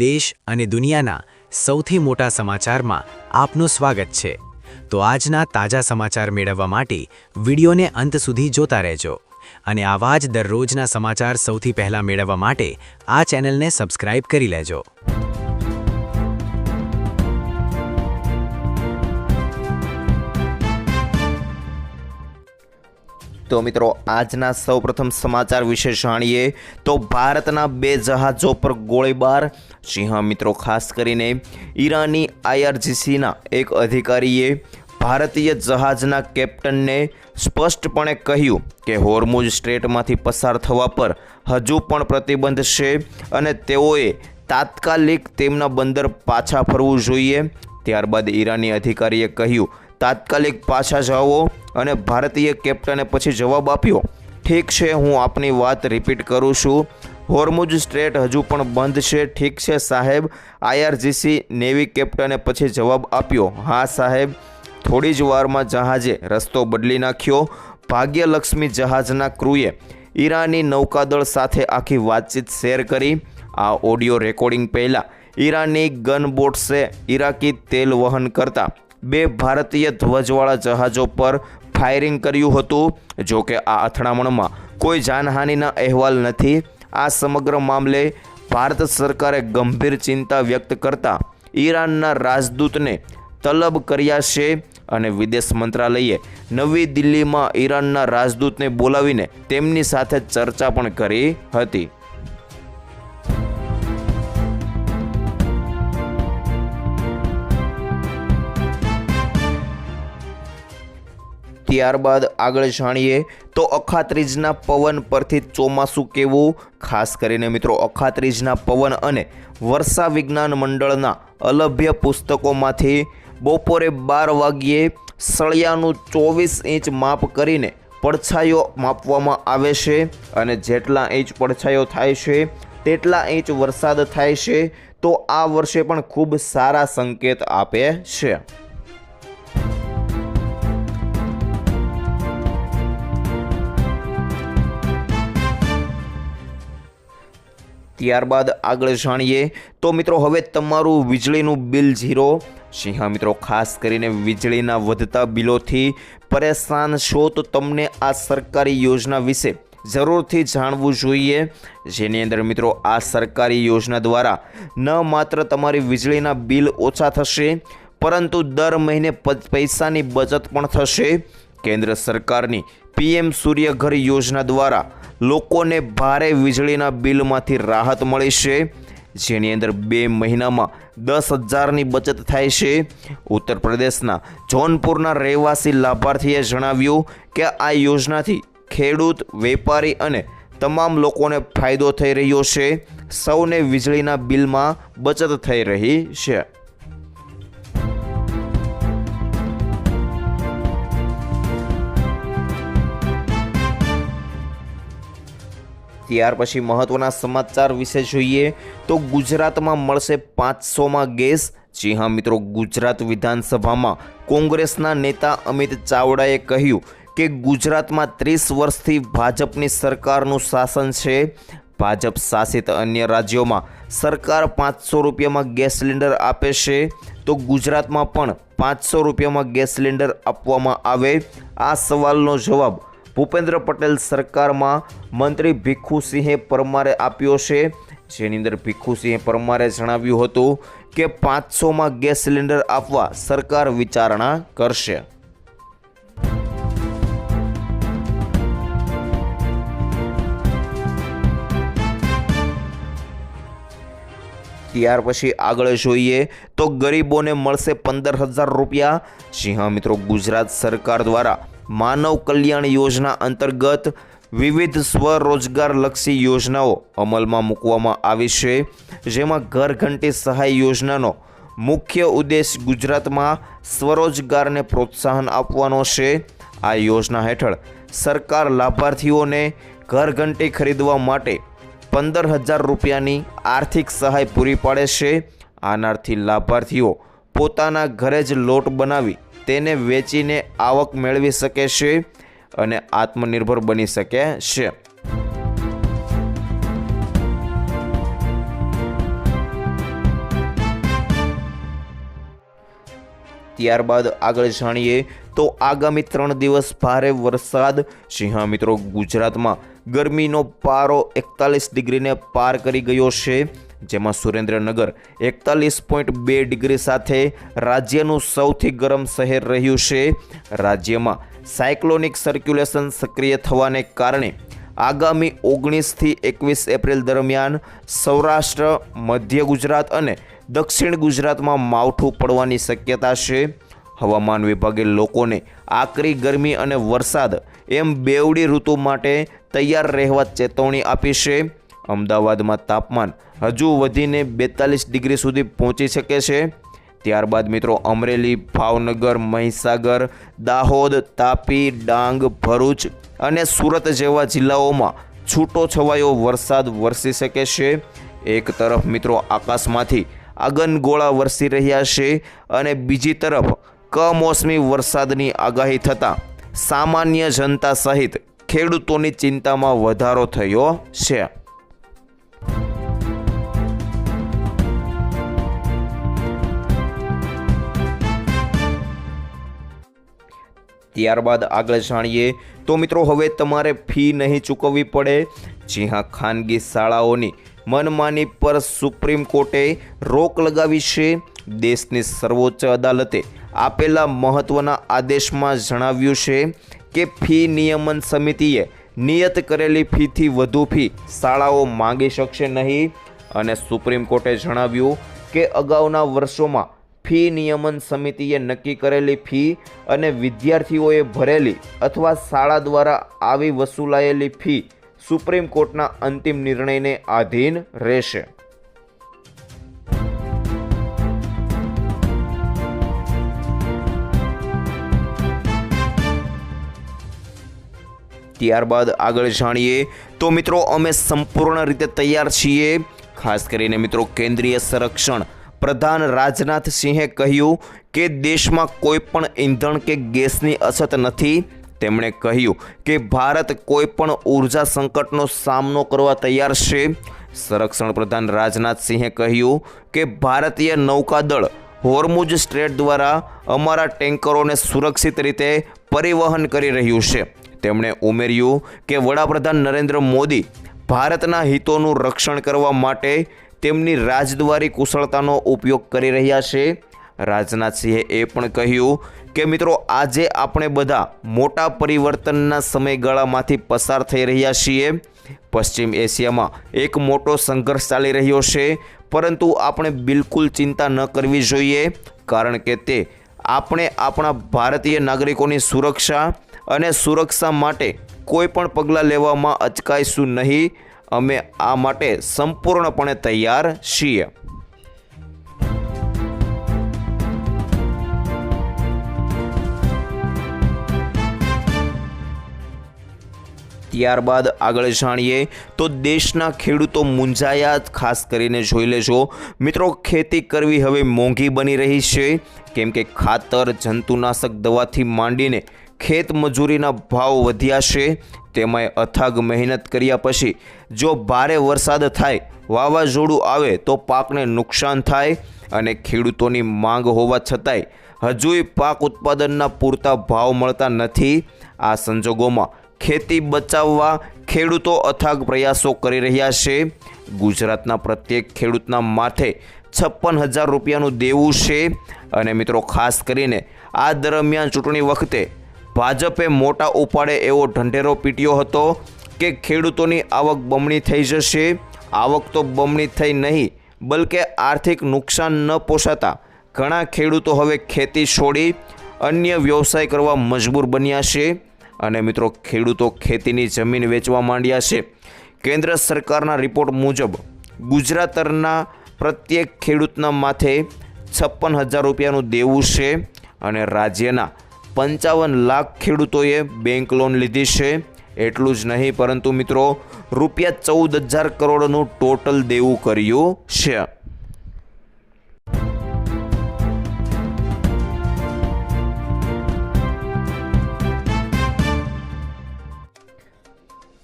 દેશ અને દુનિયાના સૌથી મોટા સમાચારમાં આપનું સ્વાગત છે। તો આજના તાજા સમાચાર મેળવવા માટે વિડીયોને અંત સુધી જોતા રહેજો અને આવા જ દરરોજના સમાચાર સૌથી પહેલા મેળવવા માટે આ ચેનલને સબસ્ક્રાઇબ કરી લેજો। तो मित्रों आजना सौप्रथम समाचार विषे जाणीए तो भारतना बे जहाजों पर गोळीबार। जी हाँ मित्रों, खास करीने ईरानी IRGC ना एक अधिकारीए भारतीय जहाजना कैप्टन ने स्पष्टपणे कह्यु के होर्मुज स्ट्रेटमांथी पसार थवा पर हजू पण प्रतिबंध छे अने तेओए तात्कालिक तेमना बंदर पाछा फरवुं जोईए। त्यारबाद ईरानी अधिकारीए कह्यु तात्कालिक पाछा जाओ अने भारतीय कैप्टने पछी जवाब आप्यो, ठीक छे हूँ आपनी बात रिपीट करूँ छूँ, होर्मुज स्ट्रेट हजू पण बंध छे। ठीक छे साहेब, IRGC नेवी कैप्टने पछी जवाब आप्यो, हाँ साहेब। थोड़ी ज वारमां जहाजे रस्तो बदली नाख्यो। भाग्यलक्ष्मी जहाजना क्रूए ईरानी नौकादळ साथे आखी वातचीत शेर करी। आ ऑडियो रेकॉर्डिंग पहला ईरानी गन बोट्से इराकी तेल वहन करता बे भारतीय ध्वजवाळा जहाजों पर फायरिंग कर्युं हतुं। जो कि आ અથડામણમાં कोई जानहानिना अहेवाल नथी। आ समग्र मामले भारत सरकारे गंभीर चिंता व्यक्त करता ईरानना राजदूतने तलब कर्या छे અને વિદેશ મંત્રાલયે નવી દિલ્હીમાં ઈરાનના રાજદૂતને બોલાવીને તેમની સાથે ચર્ચા પણ કરી હતી। ત્યારબાદ આગળ જાણીએ તો અખાત્રીજના પવન પરથી ચોમાસું કેવું। ખાસ કરીને મિત્રો અખાત્રીજના પવન અને વર્ષા વિજ્ઞાન મંડળના અલભ્ય પુસ્તકોમાંથી બપોરે 12 વાગ્યે સળિયાનું 24 ઇંચ માપ કરીને પડછાયો માપવામાં આવે છે અને જેટલા ઇંચ પડછાયો થાય છે તેટલા ઇંચ વરસાદ થાય છે। તો આ વર્ષે પણ ખૂબ સારા સંકેત આપે છે। ત્યારબાદ આગળ જાણીએ તો મિત્રો હવે તમારું વીજળીનું બિલ ઝીરો। જી હા મિત્રો, ખાસ કરીને વીજળીના વધતા બિલોથી પરેશાન છો તો તમને આ સરકારી યોજના વિશે જરૂરથી જાણવું જોઈએ। જેની અંદર મિત્રો આ સરકારી યોજના દ્વારા ન માત્ર તમારી વીજળીના બિલ ઓછા થશે પરંતુ દર મહિને પૈસાની બચત પણ થશે। કેન્દ્ર સરકારની PM સૂર્યઘર યોજના દ્વારા લોકોને ભારે વીજળીના બિલમાંથી રાહત મળી છે, જેની અંદર 2 મહિનામાં 10,000ની બચત થાય છે। ઉત્તર પ્રદેશના જૌનપુરના રહેવાસી લાભાર્થીએ જણાવ્યું કે આ યોજનાથી ખેડૂત, વેપારી અને તમામ લોકોને ફાયદો થઈ રહ્યો છે। સૌને વીજળીના બિલમાં બચત થઈ રહી છે। ત્યાર પછી મહત્વના સમાચાર વિશે જોઈએ તો ગુજરાતમાં મળશે 500માં ગેસ। જી હા મિત્રો, ગુજરાત વિધાનસભામાં કોંગ્રેસના નેતા અમિત ચાવડાએ કહ્યું કે ગુજરાતમાં 30 વર્ષથી ભાજપની સરકારનું શાસન છે। ભાજપ શાસિત અન્ય રાજ્યોમાં સરકાર 500 રૂપિયામાં ગેસ સિલિન્ડર આપે છે, તો ગુજરાતમાં પણ 500 રૂપિયામાં ગેસ સિલિન્ડર આપવામાં આવે? આ સવાલનો જવાબ ભૂપેન્દ્ર પટેલ સરકારમાં મંત્રી ભીખુસિંહે પરમારે આપ્યો છે। જેની અંદર ભીખુસિંહે પરમારે જણાવ્યું હતું કે 500માં ગેસ સિલિન્ડર આપવા સરકાર વિચારણા કરશે। ત્યાર પછી આગળ જોઈએ તો ગરીબોને મળશે 15,000 રૂપિયા। જી હા મિત્રો, ગુજરાત સરકાર દ્વારા માનવ કલ્યાણ યોજના અંતર્ગત વિવિધ સ્વરોજગારલક્ષી યોજનાઓ અમલમાં મૂકવામાં આવી છે, જેમાં ઘર ઘંટી સહાય યોજનાનો મુખ્ય ઉદ્દેશ ગુજરાતમાં સ્વરોજગારને પ્રોત્સાહન આપવાનો છે। આ યોજના હેઠળ સરકાર લાભાર્થીઓને ઘર ઘંટી ખરીદવા માટે 15,000 રૂપિયાની આર્થિક સહાય પૂરી પાડે છે। આનાથી લાભાર્થીઓ પોતાના ઘરે જ લોટ બનાવી તેને વેચીને આવક મેળવી શકે છે અને આત્મનિર્ભર બની શકે છે। ત્યારબાદ આગળ જાણીએ તો આગામી 3 દિવસ ભારે વરસાદ. જી હા મિત્રો, ગુજરાતમાં ગરમીનો પારો 41 ડિગ્રીને પાર કરી ગયો છે, જેમાં સુરેન્દ્રનગર 41.2 ડિગ્રી સાથે રાજ્યનું સૌથી ગરમ શહેર રહ્યું છે. રાજ્યમાં સાયક્લોનિક સર્ક્યુલેશન સક્રિય થવાને કારણે આગામી 19થી 21 એપ્રિલ દરમિયાન સૌરાષ્ટ્ર, મધ્ય ગુજરાત અને દક્ષિણ ગુજરાતમાં માવઠું પડવાની શક્યતા છે. હવામાન વિભાગે લોકોને આકરી ગરમી અને વરસાદ એમ બેવડી ઋતુ માટે તૈયાર રહેવા ચેતવણી આપી છે. અમદાવાદમાં તાપમાન હજુ વધીને 42 ડિગ્રી સુધી પહોંચી શકે છે. ત્યારબાદ મિત્રો અમરેલી, ભાવનગર, મહીસાગર, દાહોદ, તાપી, ડાંગ, ભરૂચ અને સુરત જેવા જિલ્લાઓમાં છૂટો છવાયો વરસાદ વરસી શકે છે. એક તરફ મિત્રો આકાશમાંથી આગનગોળા વરસી રહ્યા છે અને બીજી તરફ કમોસમી વરસાદની આગાહી થતાં સામાન્ય જનતા સહિત ખેડૂતોની ચિંતામાં વધારો થયો છે. ત્યારબાદ આગળ જાણીએ તો મિત્રો હવે તમારે ફી નહીં ચૂકવવી પડે. જી હા, ખાનગી શાળાઓની મનમાની પર સુપ્રીમ કોર્ટે રોક લગાવી છે. દેશની સર્વોચ્ચ અદાલતે આપેલા મહત્વના આદેશમાં જણાવ્યું છે કે ફી નિયમન સમિતિએ નિયત કરેલી ફીથી વધુ ફી શાળાઓ માંગી શકશે નહીં. અને સુપ્રીમ કોર્ટે જણાવ્યું કે અગાઉના વર્ષોમાં ફી નિયમન સમિતિએ નક્કી કરેલી ફી અને વિદ્યાર્થીઓએ ભરેલી અથવા શાળા દ્વારા આવી વસૂલાયેલી ફી સુપ્રીમ કોર્ટના અંતિમ નિર્ણયને આધીન રહેશે. ત્યારબાદ આગળ જાણીએ તો મિત્રો અમે સંપૂર્ણ રીતે તૈયાર છીએ. ખાસ કરીને મિત્રો કેન્દ્રીય સંરક્ષણ પ્રધાન રાજનાથ સિંહે કહ્યું કે દેશમાં કોઈ પણ ઈંધણ કે ગેસની અછત નથી. તેમણે કહ્યું કે ભારત કોઈ પણ ઉર્જા સંકટનો સામનો કરવા તૈયાર છે. સંરક્ષણ પ્રધાન રાજનાથ સિંહે કહ્યું કે ભારતીય નૌકાદળ હોર્મુઝ સ્ટ્રેટ દ્વારા અમારા ટેન્કરોને સુરક્ષિત રીતે પરિવહન કરી રહ્યું છે. તેમણે ઉમેર્યું કે વડાપ્રધાન નરેન્દ્ર મોદી ભારતના હિતોનું રક્ષણ કરવા માટે તેમની રાજદ્વારી કુશળતાનો ઉપયોગ કરી રહ્યા છે. રાજનાથસિંહે એ પણ કહ્યું કે મિત્રો આજે આપણે બધા મોટા પરિવર્તનના સમયગાળામાંથી પસાર થઈ રહ્યા છીએ. પશ્ચિમ એશિયામાં એક મોટો સંઘર્ષ ચાલી રહ્યો છે, પરંતુ આપણે બિલકુલ ચિંતા ન કરવી જોઈએ, કારણ કે તે આપણે આપણા ભારતીય નાગરિકોની સુરક્ષા અને સુરક્ષા માટે કોઈ પણ પગલાં લેવામાં અચકાઈશું નહીં. અમે આ માટે સંપૂર્ણપણે તૈયાર છીએ. ત્યારબાદ આગળ જાણીએ તો દેશના ખેડૂતો મૂંઝાયા. ખાસ કરીને જોઈ લેજો મિત્રો, ખેતી કરવી હવે મોંઘી બની રહી છે, કેમ કે ખાતર, જંતુનાશક દવાથી માંડીને ખેત મજૂરીના ભાવ વધ્યા છે. તેમાંય અથાગ મહેનત કર્યા પછી જો ભારે વરસાદ થાય, વાવાઝોડું આવે તો પાકને નુકસાન થાય અને ખેડૂતોની માંગ હોવા છતાંય હજુય પાક ઉત્પાદનના પૂરતા ભાવ મળતા નથી. આ સંજોગોમાં ખેતી બચાવવા ખેડૂતો અથાગ પ્રયાસો કરી રહ્યા છે. ગુજરાતના પ્રત્યેક ખેડૂતના માથે 56,000 રૂપિયાનું દેવું છે. અને મિત્રો ખાસ કરીને આ દરમિયાન ચૂંટણી વખતે ભાજપે મોટા ઉપાડે એવો ઢંઢેરો પીટ્યો હતો કે ખેડૂતોની આવક બમણી થઈ જશે. આવક તો બમણી થઈ નહીં, બલકે આર્થિક નુકસાન ન પોષાતા ઘણા ખેડૂતો હવે ખેતી છોડી અન્ય વ્યવસાય કરવા મજબૂર બન્યા છે. અને મિત્રો ખેડૂતો ખેતીની જમીન વેચવા માંડ્યા છે. કેન્દ્ર સરકારના રિપોર્ટ મુજબ ગુજરાતના પ્રત્યેક ખેડૂતના માથે 56,000 રૂપિયાનું દેવું છે અને રાજ્યના 55 લાખ ખેડૂતોએ બેંક લોન લીધી છે. એટલું જ નહીં, પરંતુ મિત્રો રૂપિયા 14,000 કરોડનું ટોટલ દેવું કર્યું છે.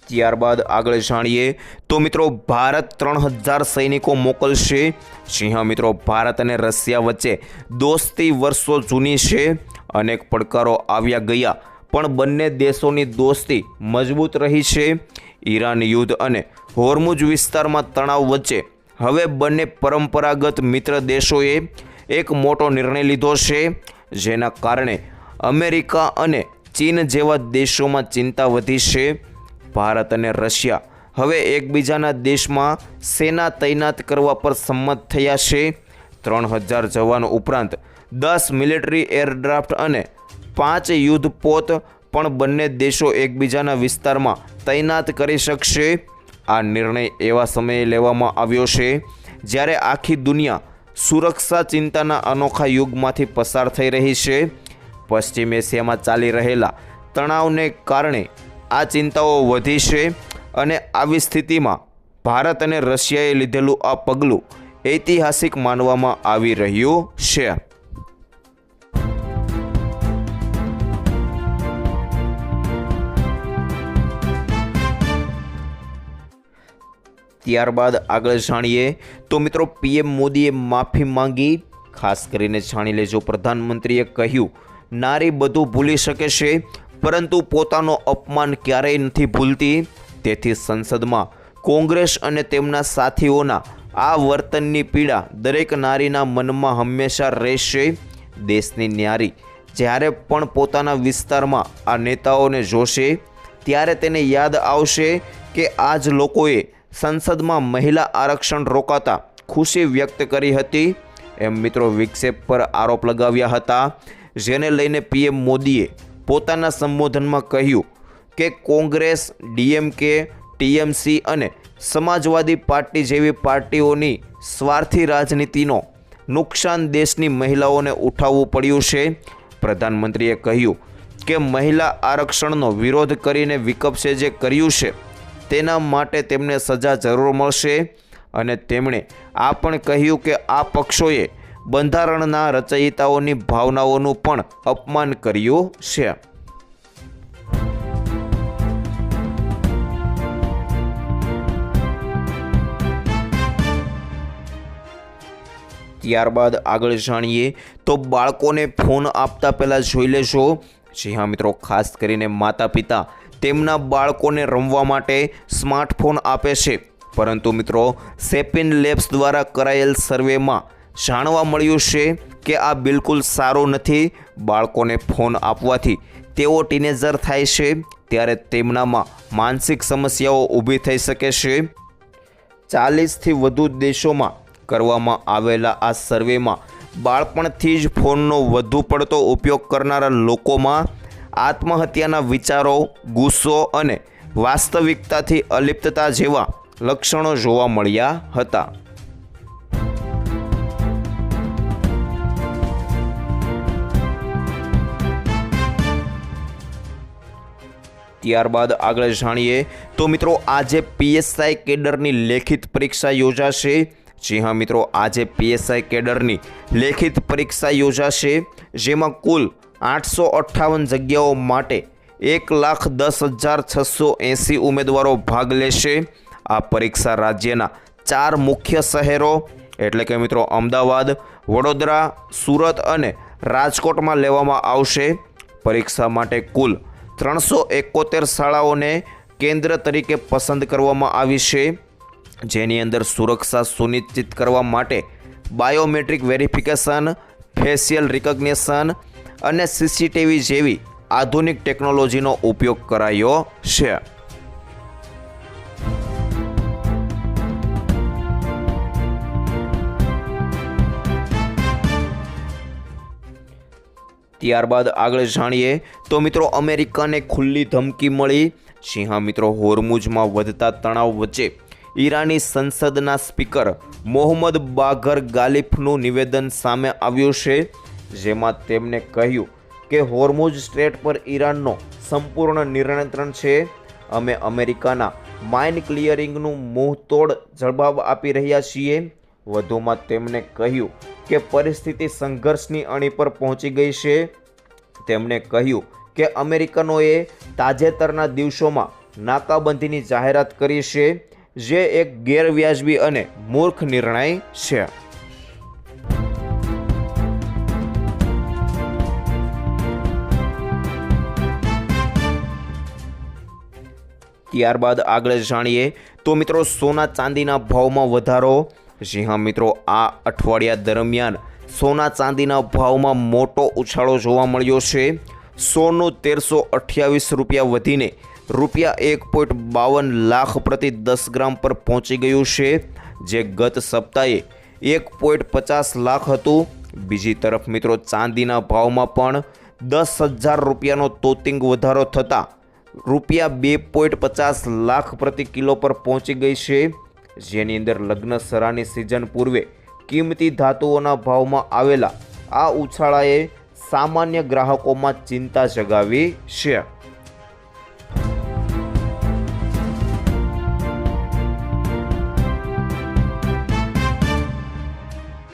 ત્યારબાદ આગળ જાણીએ તો મિત્રો ભારત 3000 સૈનિકો મોકલશે. જી હા મિત્રો, ભારત અને રશિયા વચ્ચે દોસ્તી વર્ષો જૂની છે. અનેક પડકારો આવ્યા ગયા પણ બંને દેશોની દોસ્તી મજબૂત રહી છે. ઈરાન યુદ્ધ અને હોર્મુઝ વિસ્તારમાં તણાવ વચ્ચે હવે બંને પરંપરાગત મિત્ર દેશોએ એક મોટો નિર્ણય લીધો છે, જેના કારણે અમેરિકા અને ચીન જેવા દેશોમાં ચિંતા વધી છે. ભારત અને રશિયા હવે એકબીજાના દેશમાં સેના તૈનાત કરવા પર સંમત થયા છે. 3000 જવાનો ઉપરાંત 10 મિલિટરી એરક્રાફ્ટ અને 5 યુદ્ધપોત પણ બંને દેશો એકબીજાના વિસ્તારમાં તૈનાત કરી શકશે. આ નિર્ણય એવા સમયે લેવામાં આવ્યો છે જ્યારે આખી દુનિયા સુરક્ષા ચિંતાના અનોખા યુગમાંથી પસાર થઈ રહી છે. પશ્ચિમ એશિયામાં ચાલી રહેલા તણાવને કારણે આ ચિંતાઓ વધી છે અને આવી સ્થિતિમાં ભારત અને રશિયાએ લીધેલું આ પગલું ઐતિહાસિક માનવામાં આવી રહ્યું છે. ત્યારબાદ આગળ જાણીએ તો મિત્રો પીએમ મોદીએ માફી માંગી. ખાસ કરીને જાણી લેજો, પ્રધાનમંત્રીએ કહ્યું નારી બધું ભૂલી શકે છે પરંતુ પોતાનો અપમાન ક્યારેય નથી ભૂલતી. તેથી સંસદમાં કોંગ્રેસ અને તેમના સાથીઓના આ વર્તનની પીડા દરેક નારીના મનમાં હંમેશા રહેશે. દેશની નારી જ્યારે પણ પોતાના વિસ્તારમાં આ નેતાઓને જોશે ત્યારે તેને યાદ આવશે કે આ જ લોકોએ સંસદમાં મહિલા આરક્ષણ રોકાતા ખુશી વ્યક્ત કરી હતી. એમ મિત્રો વિક્ષેપ પર આરોપ લગાવ્યા હતા, જેને લઈને પીએમ મોદીએ પોતાના સંબોધનમાં કહ્યું કે કોંગ્રેસ, ડીએમકે, ટીએમસી અને સમાજવાદી પાર્ટી જેવી પાર્ટીઓની સ્વાર્થી રાજનીતિનો નુકસાન દેશની મહિલાઓને ઉઠાવવું પડ્યું છે. પ્રધાનમંત્રીએ કહ્યું કે મહિલા આરક્ષણનો વિરોધ કરીને વિપક્ષે જે કર્યું છે તેના માટે તેમને સજા જરૂર મળશે. અને તેમણે આ પણ કહ્યું કે આ પક્ષોએ બંધારણના રચયિતાઓની ભાવનાઓનું પણ અપમાન કર્યું છે. ત્યારબાદ આગળ જાણીએ તો બાળકોને ફોન આપતા પહેલાં જોઈ લેજો. જી હા મિત્રો, ખાસ કરીને માતા પિતા તેમના બાળકોને રમવા માટે સ્માર્ટફોન આપે છે, પરંતુ મિત્રો સેપિન લેબ્સ દ્વારા કરાયેલ સર્વેમાં જાણવા મળ્યું છે કે આ બિલકુલ સારું નથી. બાળકોને ફોન આપવાથી તેઓ ટીનેજર થાય છે ત્યારે તેમનામાં માનસિક સમસ્યાઓ ઊભી થઈ શકે છે. 40થી વધુ દેશોમાં કરવામાં આવેલા આ સર્વેમાં બાળપણથી જ ફોનનો વધુ પડતો ઉપયોગ કરનારા લોકોમાં આત્મહત્યાના વિચારો, ગુસ્સો અને વાસ્તવિકતાથી અલિપ્તતા જેવા લક્ષણો જોવા મળ્યા હતા. ત્યારબાદ આગળ જાણીએ તો મિત્રો આજે પીએસઆઈ કેડરની લેખિત પરીક્ષા યોજાશે. જી હા મિત્રો, આજે પીએસઆઈ કેડરની લેખિત પરીક્ષા યોજાશે, જેમાં કુલ 858 જગ્યાઓ માટે 1,10,680 ઉમેદવારો ભાગ લેશે. આ પરીક્ષા રાજ્યના 4 મુખ્ય શહેરો એટલે કે મિત્રો અમદાવાદ, વડોદરા, સુરત અને રાજકોટમાં લેવામાં આવશે. પરીક્ષા માટે કુલ 371 શાળાઓને કેન્દ્ર તરીકે પસંદ કરવામાં આવી છે, જેની અંદર સુરક્ષા સુનિશ્ચિત કરવા માટે બાયોમેટ્રિક વેરિફિકેશન, ફેશિયલ રિકગ્નિશન અને સીસીટીવી જેવી આધુનિક ટેકનોલોજીનો ઉપયોગ કરાયો છે. ત્યારબાદ આગળ જાણીએ તો મિત્રો અમેરિકાને ખુલ્લી ધમકી મળી. જી હા મિત્રો, હોર્મુઝમાં વધતા તણાવ વચ્ચે ઈરાની સંસદના સ્પીકર મોહમ્મદ બાઘર ગાલિફનું નિવેદન સામે આવ્યું છે, જેમાં તેમણે કહ્યું કે હોર્મુઝ સ્ટ્રેટ પર ઈરાનનો સંપૂર્ણ નિયંત્રણ છે. અમે અમેરિકાના માઇન ક્લિયરિંગનું મુંહતોડ જવાબ આપી રહ્યા છીએ. વધુમાં તેમણે કહ્યું કે પરિસ્થિતિ સંઘર્ષની અણી પર પહોંચી ગઈ છે. તેમણે કહ્યું કે અમેરિકનોએ તાજેતરના દિવસોમાં નાકાબંધીની જાહેરાત કરી છે, જે એક ગેરવ્યાજબી અને મૂર્ખ નિર્ણય છે. ત્યારબાદ આગળ જાણીએ તો મિત્રો સોના ચાંદીના ભાવમાં વધારો. જી હા મિત્રો, આ અઠવાડિયા દરમિયાન સોના ચાંદીના ભાવમાં મોટો ઉછાળો જોવા મળ્યો છે. સોનું 1328 રૂપિયા વધીને ₹1.52 લાખ પ્રતિ 10 ગ્રામ પર પહોંચી ગયું છે, જે ગત સપ્તાહે 1.50 લાખ હતું. બીજી તરફ મિત્રો ચાંદીના ભાવમાં પણ 10,000 રૂપિયાનો તોતિંગ વધારો થતાં ₹2.50 લાખ પ્રતિ કિલો પર પહોંચી ગઈ છે, જેની અંદર લગ્ન સરાની સિઝન પૂર્વે કિંમતી ધાતુઓના ભાવમાં આવેલા આ ઉછાળાએ સામાન્ય ગ્રાહકોમાં ચિંતા જગાવી છે.